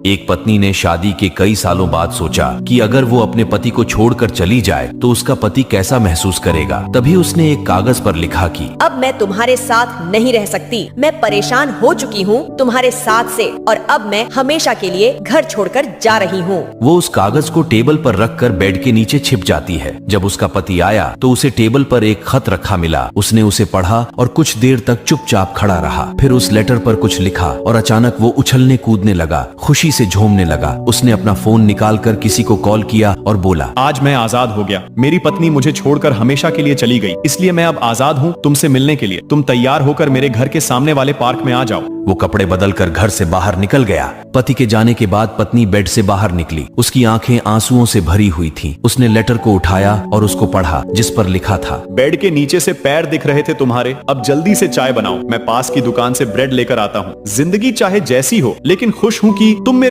एक पत्नी ने शादी के कई सालों बाद सोचा कि अगर वो अपने पति को छोड़कर चली जाए तो उसका पति कैसा महसूस करेगा। तभी उसने एक कागज पर लिखा कि अब मैं तुम्हारे साथ नहीं रह सकती, मैं परेशान हो चुकी हूँ तुम्हारे साथ से और अब मैं हमेशा के लिए घर छोड़कर जा रही हूँ। वो उस कागज को टेबल पर रखकर बेड के नीचे छिप जाती है। जब उसका पति आया तो उसे टेबल पर एक खत रखा मिला। उसने उसे पढ़ा और कुछ देर तक चुपचाप खड़ा रहा। फिर उस लेटर पर कुछ लिखा और अचानक वो उछलने कूदने लगा, खुशी से झूमने लगा। उसने अपना फोन निकालकर किसी को कॉल किया और बोला, आज मैं आजाद हो गया। मेरी पत्नी मुझे छोड़कर हमेशा के लिए चली गई, इसलिए मैं अब आजाद हूँ तुमसे मिलने के लिए। तुम तैयार होकर मेरे घर के सामने वाले पार्क में आ जाओ। वो कपड़े बदलकर घर से बाहर निकल गया। पति के जाने के बाद पत्नी बेड से बाहर निकली। उसकी आंखें आंसुओं से भरी हुई थीं। उसने लेटर को उठाया और उसको पढ़ा, जिस पर लिखा था, बेड के नीचे से पैर दिख रहे थे तुम्हारे, अब जल्दी से चाय बनाओ। मैं पास की दुकान से ब्रेड लेकर आता हूँ। जिंदगी चाहे जैसी हो, लेकिन खुश हूँ कि तुम मेरे